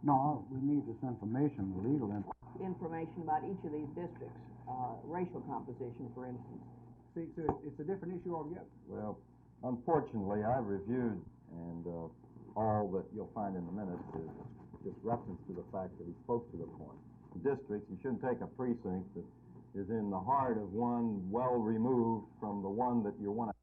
No, we need this information, legal information about each of these districts, racial composition, for instance. See, so it's a different issue altogether. Well, unfortunately, I've reviewed, and all that you'll find in the minutes is just reference to the fact that he spoke to the point. Districts, you shouldn't take a precinct that is in the heart of one well removed from the one that you want to.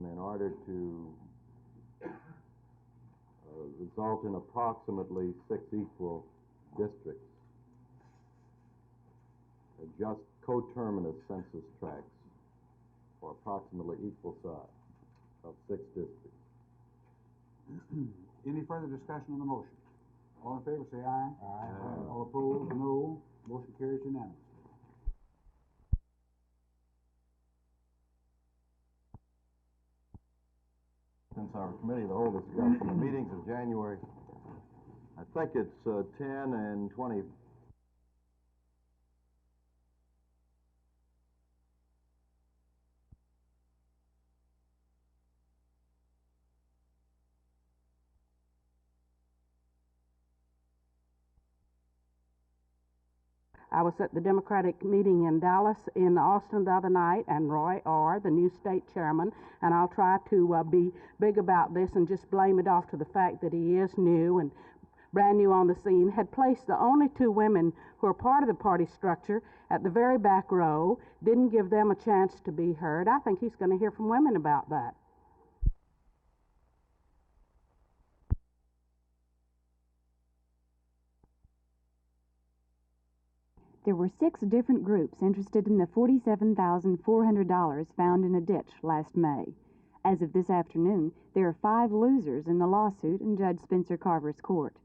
In order to result in approximately 6 equal districts, just coterminous census tracts for approximately equal size of 6 districts. Any further discussion on the motion? All in favor say aye. Aye. All opposed, no. Motion carries unanimously. Since our committee of the whole discussed in the meetings of January, I think it's 10 and 20. I was at the Democratic meeting in Dallas, in Austin the other night, and Roy Orr, the new state chairman, and I'll try to be big about this and just blame it off to the fact that he is new and brand new on the scene, had placed the only 2 women who are part of the party structure at the very back row, didn't give them a chance to be heard. I think he's going to hear from women about that. There were 6 different groups interested in the $47,400 found in a ditch last May. As of this afternoon, there are 5 losers in the lawsuit in Judge Spencer Carver's court.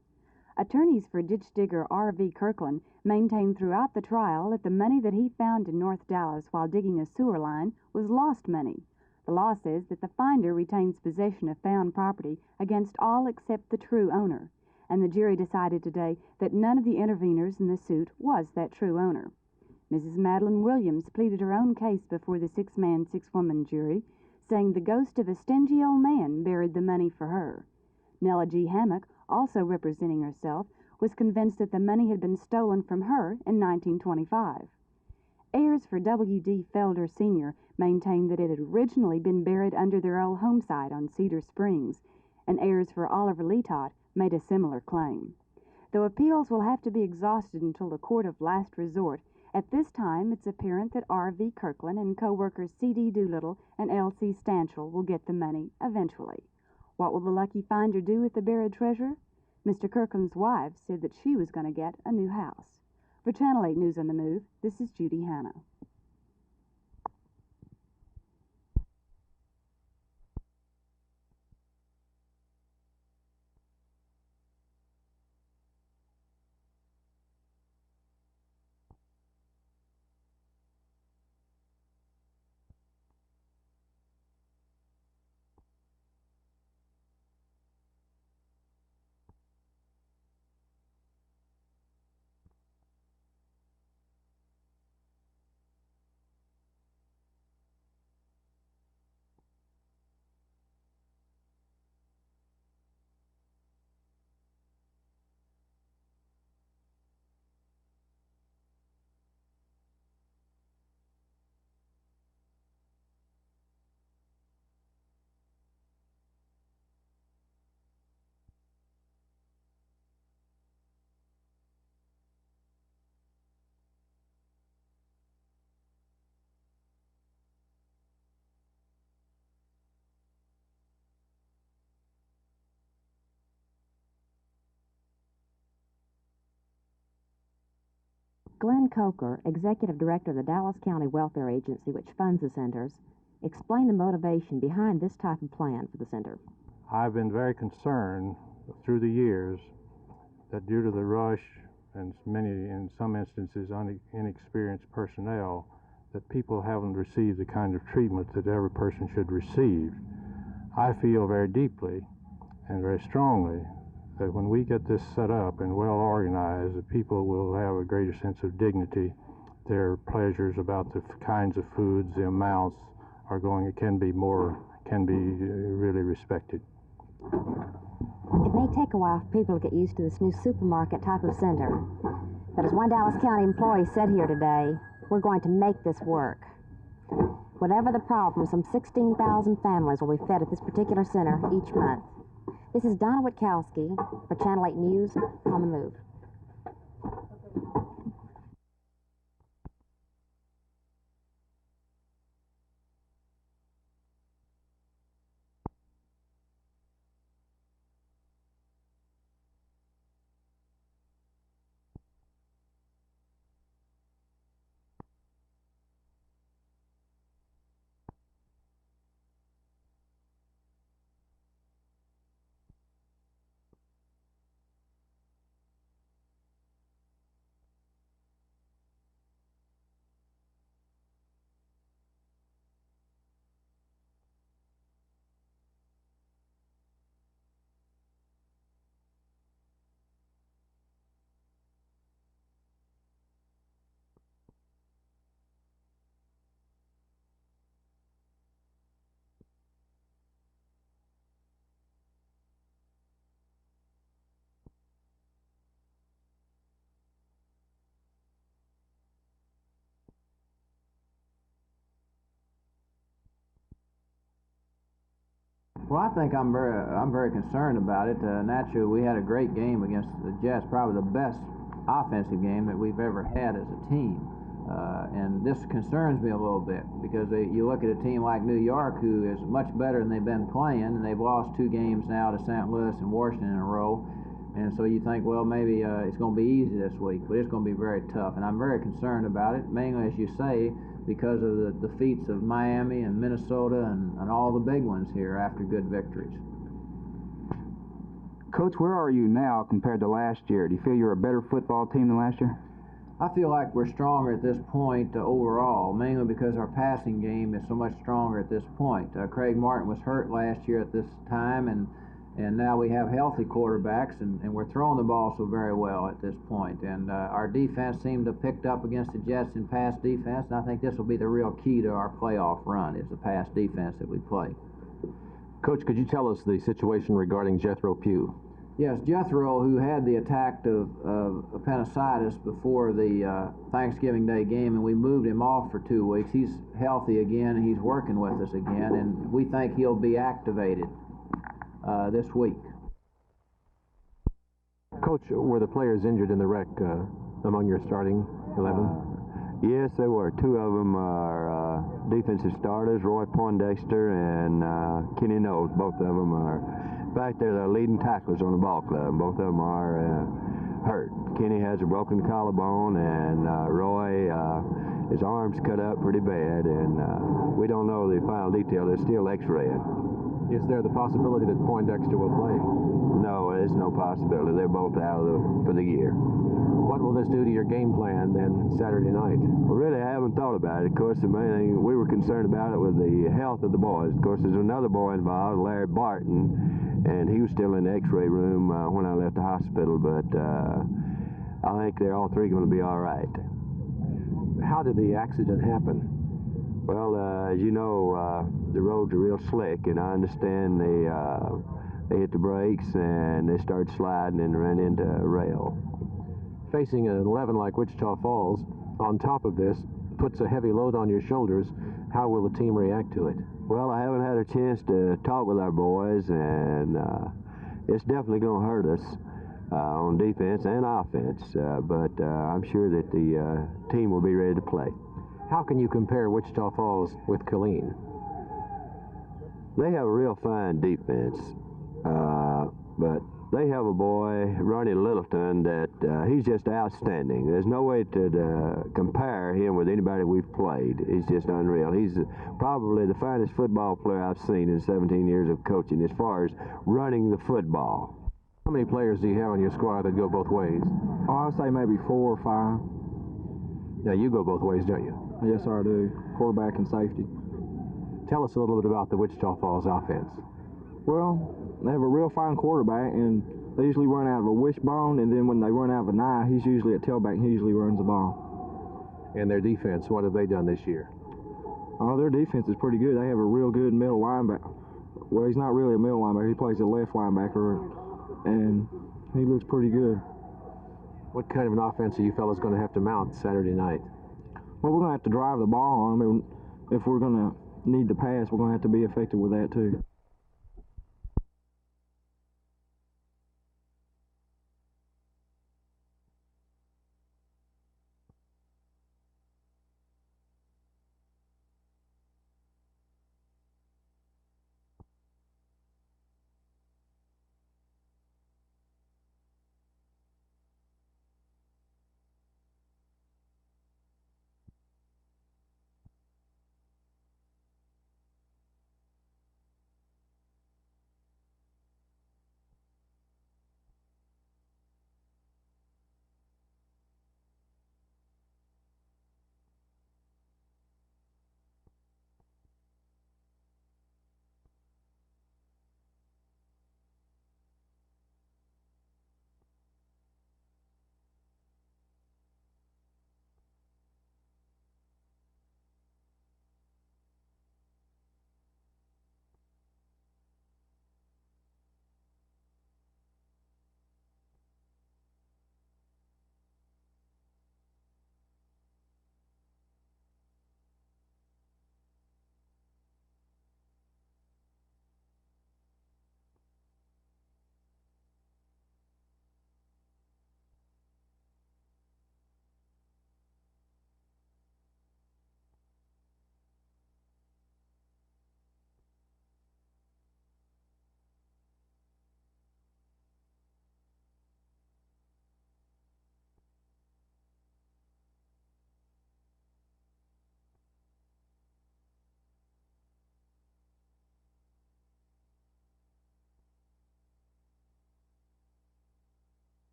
Attorneys for ditch digger R.V. Kirkland maintained throughout the trial that the money that he found in North Dallas while digging a sewer line was lost money. The law says that the finder retains possession of found property against all except the true owner, and the jury decided today that none of the interveners in the suit was that true owner. Mrs. Madeline Williams pleaded her own case before the 6-man, 6-woman jury, saying the ghost of a stingy old man buried the money for her. Nella G. Hammock, also representing herself, was convinced that the money had been stolen from her in 1925. Heirs for W.D. Felder Sr. maintained that it had originally been buried under their old home site on Cedar Springs, and heirs for Oliver Letot made a similar claim. Though appeals will have to be exhausted until the court of last resort, at this time it's apparent that R.V. Kirkland and co-workers C.D. Doolittle and L.C. Stanchel will get the money eventually. What will the lucky finder do with the buried treasure? Mr. Kirkland's wife said that she was going to get a new house. For Channel 8 News on the Move, this is Judy Hanna. Glynne Coker, Executive Director of the Dallas County Welfare Agency, which funds the centers, explain the motivation behind this type of plan for the center. I've been very concerned through the years that due to the rush and in some instances, inexperienced personnel, that people haven't received the kind of treatment that every person should receive. I feel very deeply and very strongly that when we get this set up and well organized, that people will have a greater sense of dignity. Their pleasures about the kinds of foods, the amounts can be really respected. It may take a while for people to get used to this new supermarket type of center, but as one Dallas County employee said here today, we're going to make this work. Whatever the problem, some 16,000 families will be fed at this particular center each month. This is Donna Witkowski for Channel 8 News on the Move. Well, I think I'm very concerned about it. Naturally, we had a great game against the Jets, probably the best offensive game that we've ever had as a team. And this concerns me a little bit because you look at a team like New York, who is much better than they've been playing, and they've lost 2 games now to St. Louis and Washington in a row. And so you think, well, maybe it's going to be easy this week, but it's going to be very tough. And I'm very concerned about it, mainly, as you say, because of the defeats of Miami and Minnesota and all the big ones here after good victories. Coach, where are you now compared to last year? Do you feel you're a better football team than last year? I feel like we're stronger at this point overall, mainly because our passing game is so much stronger at this point. Craig Martin was hurt last year at this time, and now we have healthy quarterbacks, and we're throwing the ball so very well at this point. And our defense seemed to have picked up against the Jets in pass defense, and I think this will be the real key to our playoff run, is the pass defense that we play. Coach, could you tell us the situation regarding Jethro Pugh? Yes, Jethro, who had the attack of appendicitis before the Thanksgiving Day game, and we moved him off for 2 weeks. He's healthy again, and he's working with us again, and we think he'll be activated this week. Coach, were the players injured in the wreck among your starting 11? Yes, there were. 2 of them are defensive starters, Roy Poindexter and Kenny Knowles. Both of them are, in fact, they're the leading tacklers on the ball club. Both of them are hurt. Kenny has a broken collarbone, and Roy, his arm's cut up pretty bad, and we don't know the final detail. They're still x-raying. Is there the possibility that Poindexter will play? No, there's no possibility. They're both out for the year. What will this do to your game plan then Saturday night? Well, really, I haven't thought about it. Of course, the main thing we were concerned about it was the health of the boys. Of course, there's another boy involved, Larry Barton, and he was still in the x-ray room when I left the hospital, but I think they're all three going to be all right. How did the accident happen? Well, as you know, the roads are real slick, and I understand they hit the brakes and they started sliding and ran into a rail. Facing an 11 like Wichita Falls, on top of this, puts a heavy load on your shoulders. How will the team react to it? Well, I haven't had a chance to talk with our boys, and it's definitely going to hurt us on defense and offense, but I'm sure that the team will be ready to play. How can you compare Wichita Falls with Killeen? They have a real fine defense, but they have a boy, Ronnie Littleton, that he's just outstanding. There's no way to compare him with anybody we've played. He's just unreal. He's probably the finest football player I've seen in 17 years of coaching as far as running the football. How many players do you have on your squad that go both ways? Oh, I'd say maybe 4 or 5. Now, you go both ways, don't you? Yes, sir, I do. Quarterback and safety. Tell us a little bit about the Wichita Falls offense. Well, they have a real fine quarterback, and they usually run out of a wishbone, and then when they run out of an eye, he's usually at tailback, and he usually runs the ball. And their defense, what have they done this year? Oh, their defense is pretty good. They have a real good middle linebacker. Well, he's not really a middle linebacker. He plays a left linebacker, and he looks pretty good. What kind of an offense are you fellas going to have to mount Saturday night? Well, we're going to have to drive the ball on them, and if we're going to need the pass, we're going to have to be effective with that, too.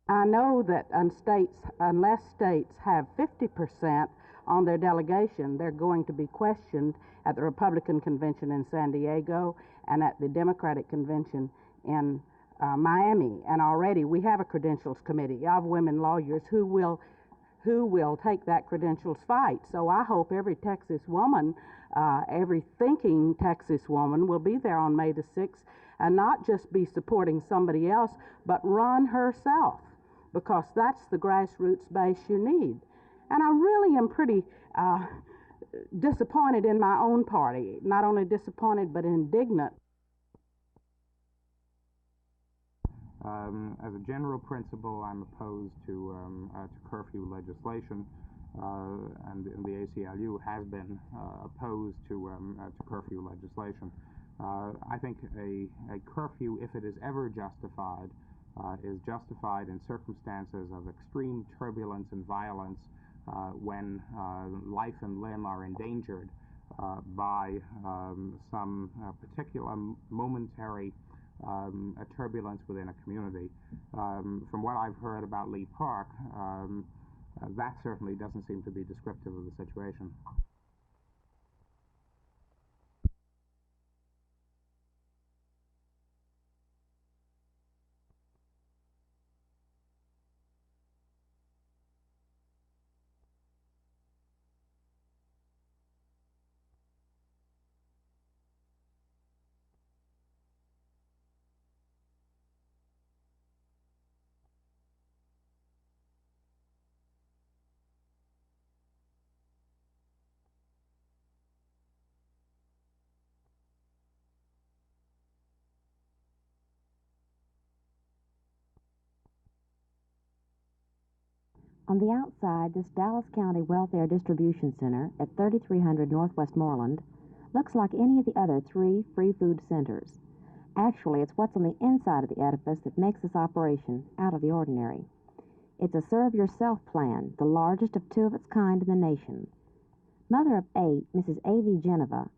I know that unless states have 50% on their delegation, they're going to be questioned at the Republican convention in San Diego and at the Democratic convention in Miami. And already we have a credentials committee of women lawyers who will take that credentials fight. So I hope every Texas woman, every thinking Texas woman will be there on May the 6th and not just be supporting somebody else, but run herself, because that's the grassroots base you need. And I really am pretty disappointed in my own party. Not only disappointed, but indignant. As a general principle, I'm opposed to curfew legislation, and the ACLU has been opposed to curfew legislation. I think a curfew, if it is ever justified, is justified in circumstances of extreme turbulence and violence when life and limb are endangered by some particular momentary turbulence within a community. From what I've heard about Lee Park, that certainly doesn't seem to be descriptive of the situation. On the outside, this Dallas County Welfare Distribution Center at 3300 North Westmoreland looks like any of the other 3 free food centers. Actually, it's what's on the inside of the edifice that makes this operation out of the ordinary. It's a serve-yourself plan, the largest of 2 of its kind in the nation. Mother of 8, Mrs. A.V. Genova,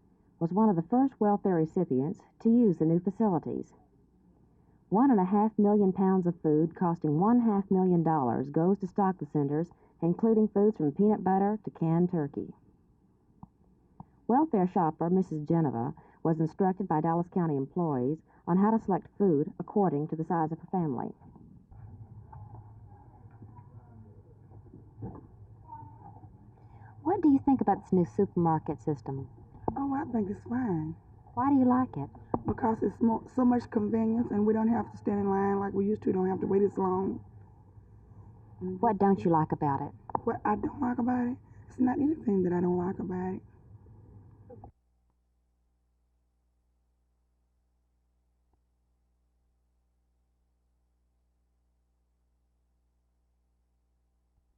was one of the first welfare recipients to use the new facilities. 1.5 million pounds of food costing $1.5 million goes to stock the centers, including foods from peanut butter to canned turkey. Welfare shopper Mrs. Genova was instructed by Dallas County employees on how to select food according to the size of her family. What do you think about this new supermarket system? Oh, I think it's fine. Why do you like it? Because it's so much convenience, and we don't have to stand in line like we used to. Don't have to wait as long. What don't you like about it? What I don't like about it? It's not anything that I don't like about it.